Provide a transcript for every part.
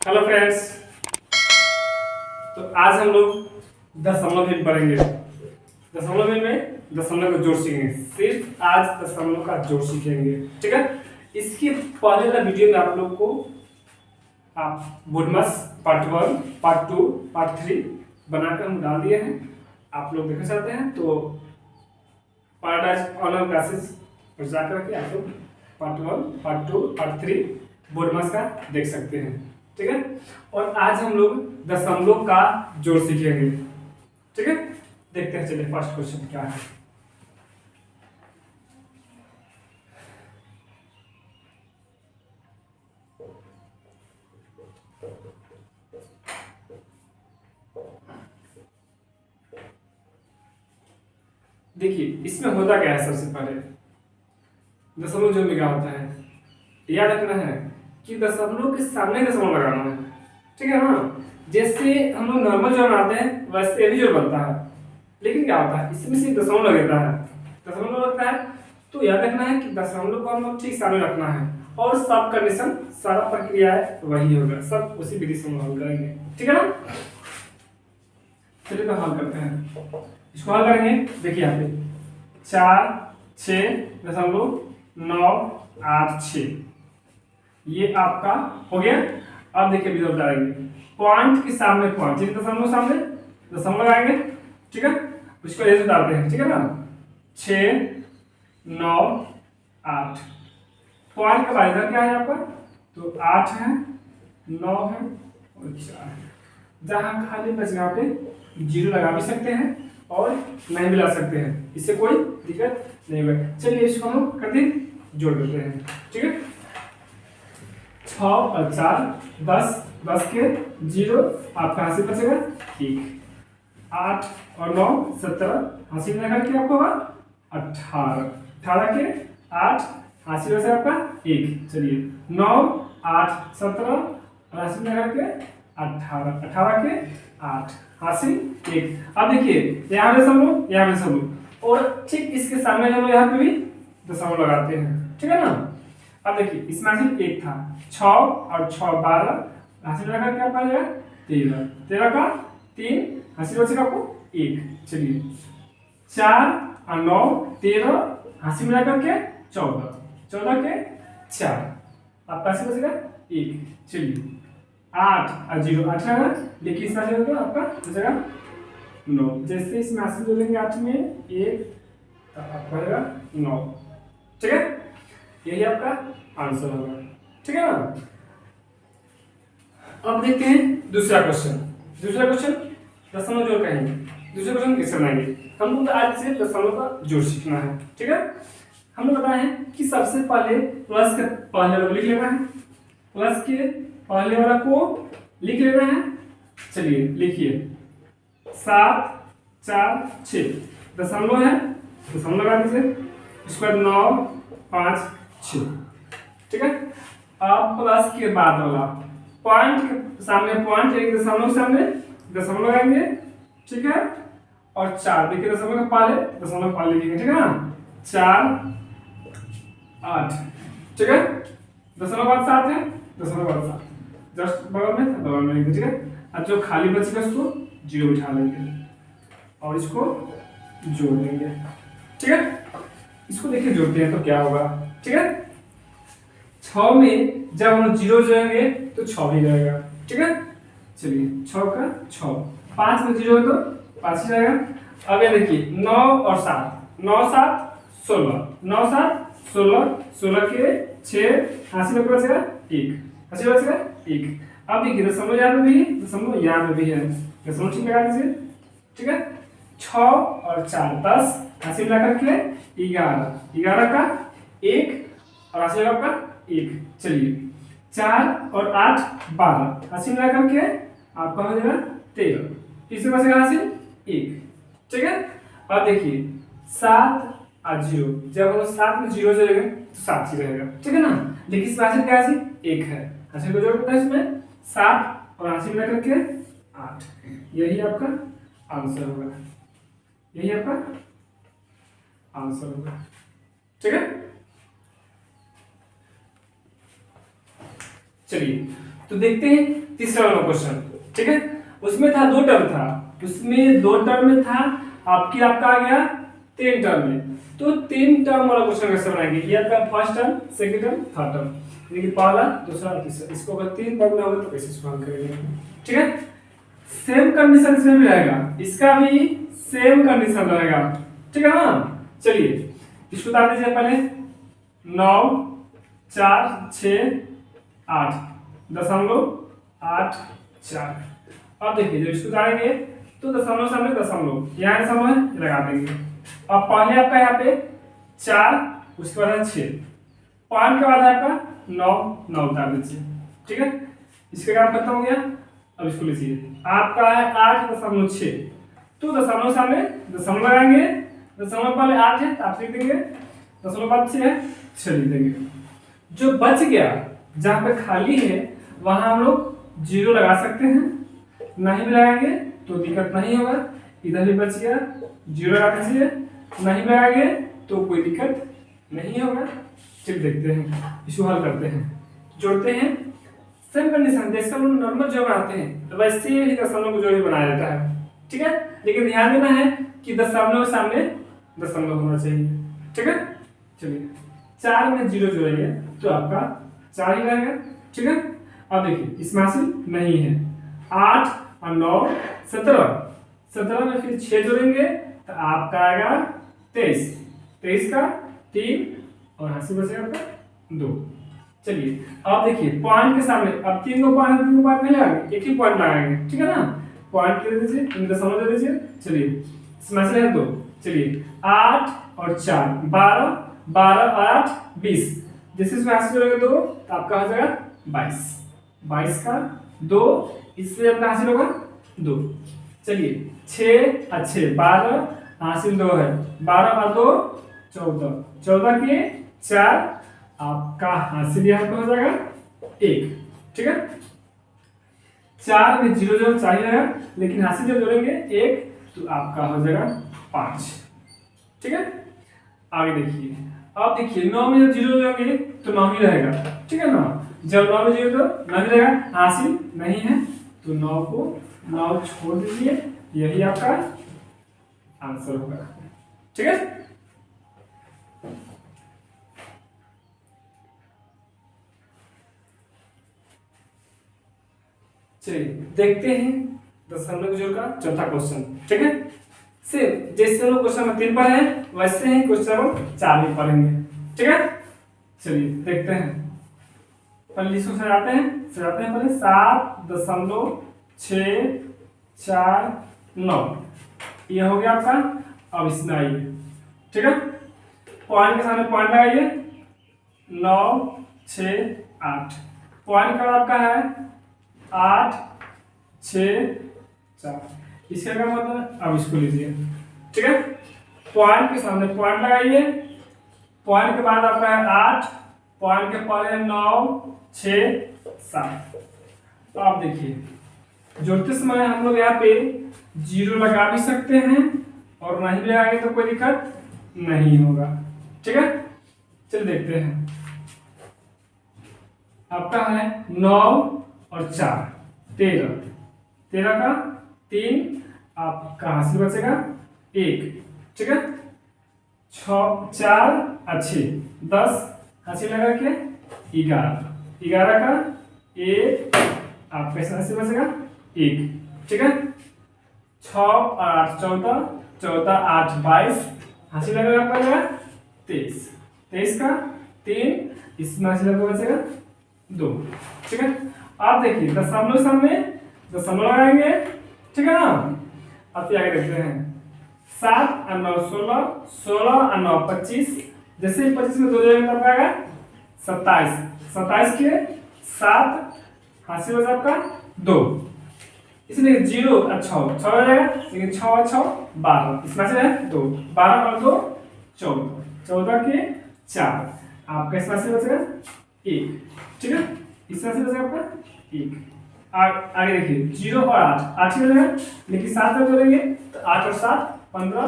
Hello friends. तो आज हम लोग दशमलव भिन्न पढ़ेंगे। दशमलव भिन्न में दशमलव का जोड़ सीखेंगे। सिर्फ आज दशमलव का जोड़ सीखेंगे, ठीक है। इसके पहले वाला वीडियो में आप लोग को आप बोडमास पार्ट 1, पार्ट 2, पार्ट 3 बनाकर हम डाल दिए हैं। आप लोग देखना चाहते हैं तो पैराडाइज ऑनलाइन क्लासेस पर जाकर के आप लोग पार्ट 1, पार्ट 2, पार्ट 3 बोडमास का देख सकते हैं, ठीक है। और आज हम लोग दशमलव का जोड़ सीखेंगे, ठीक है। देखते हैं, चलिए फर्स्ट क्वेश्चन क्या है। देखिए इसमें होता क्या है। सबसे पहले दशमलव जोड़ में क्या होता है, याद रखना है कि दशमलव के सामने दशमलव लगाना है, ठीक है ना। जैसे हम लोग नॉर्मल जोड़ बनाते हैं वैसे भी जोड़ बनता है, लेकिन क्या होता है इसमें सिर्फ दशमलव लगता है। दशमलव लगता है तो याद रखना है कि दशमलव को हम लोग ठीक सामने रखना है और सब कंडीशन सारा प्रक्रिया है वही होगा, सब उसी विधि से हम हल करेंगे, ठीक है ना। चलिए तो हल करते हैं। इसको हल करेंगे। देखिए यहाँ पे 4,6.986 ये आपका हो गया। अब देखिए रिजल्ट आएंगे पॉइंट के सामने पॉइंट, जिस दशमलव सामने दशमलव लगाएंगे, ठीक है। उसको ऐसे डालते हैं, ठीक है ना। 6, 9, 8 पॉइंट का भाग क्या है आपका, तो 8 है, 9 है और 4 है। जहां खाली बच यहाँ पे 0 लगा भी सकते हैं और नहीं भी ला सकते हैं, इससे कोई दिक्कत नहीं होगा। चलिए इसको हम कर दें, जोड़ देते हैं, ठीक है। 6 और 4 10, 10 के 0 आपका हासिल बचेगा 1। 8 और 9 17 हासिल लगा के आपको होगा 18। 18 के 8 हासिल बचा आपका 1। चलिए 9 8 17 और हासिल लगा के 18। 18 के 8 हासिल 1। अब देखिए यहाँ पे दशमलव, यहाँ पे दशमलव और ठीक इसके सामने हम लोग यहाँ पे भी दशमलव लगाते हैं, ठीक है ना। अब देखिए इसमें हासिल 1 था, 6 और 6 12 हासिल लगा के आपका जाएगा 13। 13 का 3 हासिल बचेगा आपको 1। चलिए 4 और 9 13 हासिल मिला करके 14। 14 के 4 आपका हासिल बचेगा 1। चलिए 8 और 0 8 है, देखिए इसका हासिल आपका बचेगा 9। जैसे इसमें हासिल जोड़ेंगे 8 में 1 तो आपका बचेगा 9, ठीक है। यही आपका आंसर होगा, ठीक है ना। अब देखते हैं दूसरा क्वेश्चन। दूसरा क्वेश्चन दशमलव जोड़ का है। दूसरा क्वेश्चन कैसे बनाएंगे, हमको तो आज से दशमलव का जोड़ सीखना है, ठीक है। हम लोग बताए हैं कि सबसे पहले प्लस के पहले वाला को लिख लेना है, प्लस के पहले वाला को लिख लेना है। चलिए लिखिए 7 4 6 दशमलव है, दशमलव लगा दीजिए। इसके बाद 9 5 6, ठीक है। अब प्लस के बाद वाला पॉइंट के सामने पॉइंट, एक दशमलव सामने दशमलव लगाएंगे, ठीक है। और 4 देखिए दशमलव का पहले दशमलव पहले लिखेंगे, ठीक है ना। 4 8, ठीक है। दशमलव बाद 7 है, दशमलव बाद 7 जस्ट बगल में बगल में लिखेंगे, ठीक है। अब जो खाली बचेगा उसको 0 बिठा लेंगे और इसको जोड़ देंगे, ठीक है। इसको देखिए जोड़ते हैं तो क्या होगा, ठीक है। 6 में जब हम 0 जोड़ेंगे तो 6 भी जाएगा, ठीक है। चलिए 6 का 6, 5 में 0 है तो 5 ही जाएगा। अब ये देखिए 9 और 7 9 7 16 9 7 16 16 के 6 हासिल बचेगा 1, हासिल बचेगा 1। अब देखिए दशमलव यहाँ पे भी है, दशमलव यहाँ पे भी है, दशमलव ठीक लगा दीजिए, ठीक है। 6 और 4 10 हासिल लगा करके 11, 11 का 1 और हासिल लगा का 1। चलिए 4 और 8 12 हासिल लगा करके आपका हो जाएगा 13। इससे बचेगा हासिल 1, ठीक है। अब देखिए 7 और 0 जब हम 7 में 0 जोड़ेंगे तो 7 ही रहेगा, ठीक है ना। लेकिन इसमें हासिल क्या हासिल 1 है, हासिल को जोड़ना है इसमें 7 और हासिल लगा करके 8। यही आपका आंसर होगा, यही आपका आंसर होगा, ठीक है। चलिए तो देखते हैं तीसरा वाला क्वेश्चन, ठीक है। उसमें था 2 टर्म था, उसमें 2 टर्म में था, आपका आ गया 3 टर्म में। तो 3 टर्म वाला क्वेश्चन कैसे बनाएंगे? ये आपका first term, second term, third term, यानी कि पहला, दूसरा, तीसरा। इसको अगर 3 बार में होगा तो कैसे इसको हल करेंगे, ठीक है। सेम कंडीशन इसमें भी रहेगा, इसका भी सेम कंडीशन रहेगा, ठीक है ना। चलिए इसको बता दीजिए पहले। 9 4 6 8 दशमलव 8 4। अब देखिए जब इसको उतारेंगे तो दशमलव सामने दशमलव, यहाँ दशमलव है लगा देंगे। अब पहले आपका यहाँ पे 4, उसके बाद 6, 5 के बाद आपका 9 9 उतार दीजिए, ठीक है। इसका काम खत्म हो गया। अब इसको लीजिए, आपका है 8.6, तो दशमलव सामने दशमलव लगाएंगे, दशमलव पहले 8 है तो आप लिख देंगे, दशमलव बाद 6 है 6 लिख देंगे। जो बच गया जहाँ पे खाली है वहां हम लोग 0 लगा सकते हैं, नहीं भी लगाएंगे तो दिक्कत नहीं होगा। इधर भी बच गया, 0 लगा दीजिए, नहीं लगाएंगे तो कोई दिक्कत नहीं होगा। चलिए देखते हैं, इसको हल करते हैं, जोड़ते हैं। सेम कंडीशन जैसे हम नॉर्मल जो बनाते हैं वैसे ही दशमलव को जो भी बनाया जाता है, ठीक है। लेकिन ध्यान देना है कि दशमलव सामने दशमलव होना चाहिए, ठीक है। चलिए 4 में 0 जोड़ेंगे तो आपका 4 ही रहेगा, ठीक है। अब देखिए इसमें हासिल नहीं है, 8 और 9 17, 17 में फिर 6 जोड़ेंगे तो आपका आएगा 23, 23 का 3 और हासिल बचेगा आपका 2। चलिए अब देखिए पॉइंट के सामने अब 3 को पॉइंट नहीं लगाएंगे, एक ही पॉइंट लगाएंगे, ठीक है ना। पॉइंट दे दीजिए, इनका समझ दे दीजिए। चलिए इसमें से है 2, चलिए 8 और 4 12, 12 और 8 20, जैसे इसमें हासिल जोड़ेंगे 2 तो आपका हो जाएगा 22, 22 का 2, इससे आपका हासिल होगा 2। चलिए 6 और 6 12, हासिल 2 है, 12 और 2 14, 14 के 4, आपका हासिल यहाँ पे हो जाएगा 1, ठीक है। 4 में 0 जो चाहिए लेकिन हासिल जब जोड़ेंगे 1 तो आपका हो जाएगा 5, ठीक है। आगे देखिए, अब देखिए 9 में जब 0 जोड़ेंगे तो 9 ही रहेगा, ठीक है ना। जब 9 में 0 तो 9 ही रहेगा, हासिल नहीं है तो 9 को 9 छोड़ दीजिए, यही आपका आंसर होगा, ठीक है। चलिए देखते हैं दशमलव जोड़ का चौथा क्वेश्चन, ठीक है। सिर्फ जैसे हम लोग क्वेश्चन नंबर 3 पर है वैसे ही क्वेश्चन नंबर 4 में पढ़ेंगे, ठीक है। चलिए देखते हैं, पहले इसको सजाते हैं पहले 7.649, ये हो गया आपका। अब इसमें आइए, ठीक है, पॉइंट के सामने पॉइंट लगाइए, 9 6 8, पॉइंट का आपका है 8 6 4, इसका क्या मतलब है। अब इसको लीजिए, ठीक है, पॉइंट के सामने पॉइंट लगाइए, पॉइंट के बाद आपका है 8, पॉइंट के पहले 9 6 7। तो आप देखिए जोड़ते समय हम लोग यहाँ पे 0 लगा भी सकते हैं और नहीं लगाएंगे तो कोई दिक्कत नहीं होगा, ठीक है। चलिए देखते हैं, आपका है 9 और 4 13, 13 का 3, आपका हासिल बचेगा 1, ठीक है। 6 4 और 6 10, हासिल लगा के 11, 11 का 1, आपका हासिल बचेगा 1, ठीक है। 6 और 8 14, 14 8 22, हासिल लगा आपका 23, 23 का 3, इसमें हासिल लगा बचेगा 2, ठीक है। आप देखिए दशमलव सामने दशमलव लगाएंगे, ठीक है ना। अब आगे देखते हैं, 7 और 9 16, 16 और 9 25, जैसे ही 25 में 2 जोड़ेंगे तब आएगा 27, 27 के 7, हासिल हो जाएगा आपका 2, इसलिए 0 और 6 6 हो जाएगा, लेकिन 6 और 6 12, इसमें से है 2, 12 और 2 14, 14 के 4, आपका इसमें से बचेगा 1, ठीक है। इसमें से बचेगा आपका 1। आगे देखिए 0 और 8, 8 ही रहेगा, लेकिन 7 में जोड़ेंगे तो 8 और 7 15,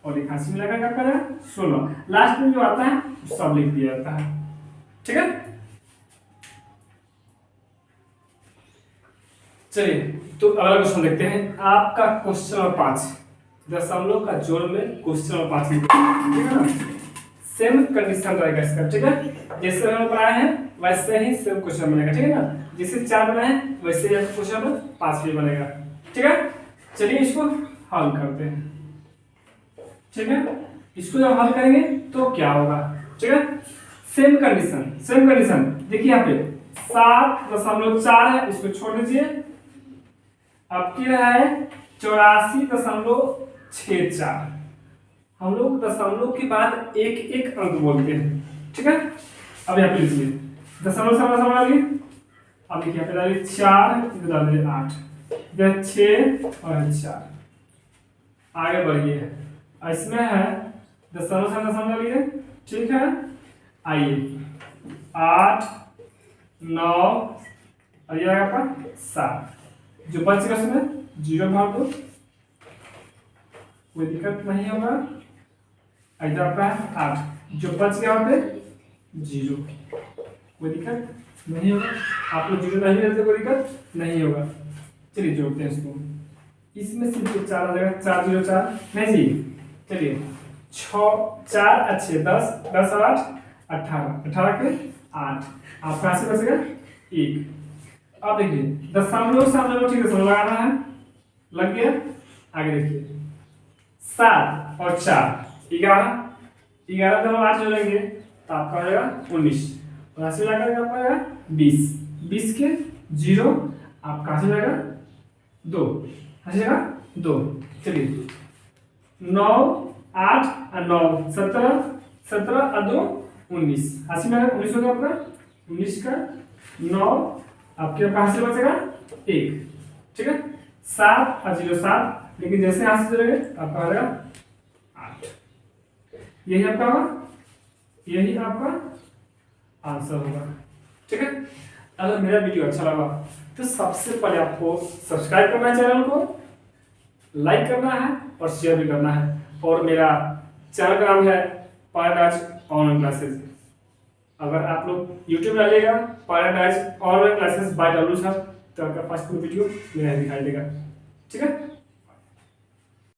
और एक हासिल मिलाकर क्या करेगा 16, लास्ट में जो आता है सब लिख दिया जाता है, ठीक है। चलिए तो अगला क्वेश्चन देखते हैं। आपका क्वेश्चन नंबर 5, दशमलव का जोड़ में क्वेश्चन नंबर 5 ठीक है ना। सेम कंडीशन रहेगा इसका, ठीक है। जैसे हमने बनाया है वैसे ही सेम क्वेश्चन बनेगा, ठीक है ना। जैसे 4 बनाए हैं वैसे ही क्वेश्चन नंबर 5 भी बनेगा, ठीक है। चलिए इसको हल करते हैं, ठीक है। इसको जब हल करेंगे तो क्या होगा, ठीक है। सेम कंडीशन देखिए यहाँ पे 7.4 है, इसको छोड़ दीजिए। अब क्या है 84.64। हम लोग दशमलव के बाद एक एक अंक बोलते हैं, ठीक है। अब यहाँ पे लीजिए दशमलव दशमलव डालिए। अब देखिए यहाँ पे डालिए 4, इधर डालिए 8, इधर 6 और 4। आगे बढ़िए, इसमें है दशमलव दशमलव डालिए, ठीक है। आइए 8 9 और ये आपका 7, जो बचेगा उसमें 0 मार दो, कोई दिक्कत नहीं होगा। इधर आपका है 8, जो बच गया वहाँ पे 0, कोई दिक्कत नहीं होगा। आप लोग 0 नहीं रहते, कोई दिक्कत नहीं होगा। चलिए जोड़ते हैं इसको, इसमें सिर्फ 4 आ जाएगा, 4 0 4 नहीं जी। चलिए 6 4 अच्छे 10 10 और 8 18, 18 के 8, आप कहाँ से बचेगा 1। अब देखिए दशमलव सामने ठीक है लगाना है, लग गया। आगे देखिए 7 और 4 11, 11 जब 8 जोड़ेंगे तो आपका हो जाएगा 19, और ऐसे लगाकर आपका हो जाएगा 20, 20 के 0 आप कहाँ से जाएगा 2, हंसेगा 2। चलिए 9 8 और 9 17, 17 और 2 19, अस्सी में 19 हो गया आपका। 19 का 9 आपके कहाँ से बचेगा 1, ठीक है। 7 और 0 7, लेकिन जैसे यहाँ से जोड़ेंगे आपका हो जाएगा 8। यही आपका होगा, यही आपका आंसर होगा, ठीक है। अगर मेरा वीडियो अच्छा लगा तो सबसे पहले आपको सब्सक्राइब करना है, चैनल को लाइक करना है और शेयर भी करना है। और मेरा चैनल का नाम है पैराडाइज ऑनलाइन क्लासेस। अगर आप लोग यूट्यूब में डालिएगा paradise online classes bye W sir, तो आपका फर्स्ट वीडियो मेरा दिखाई देगा, ठीक है।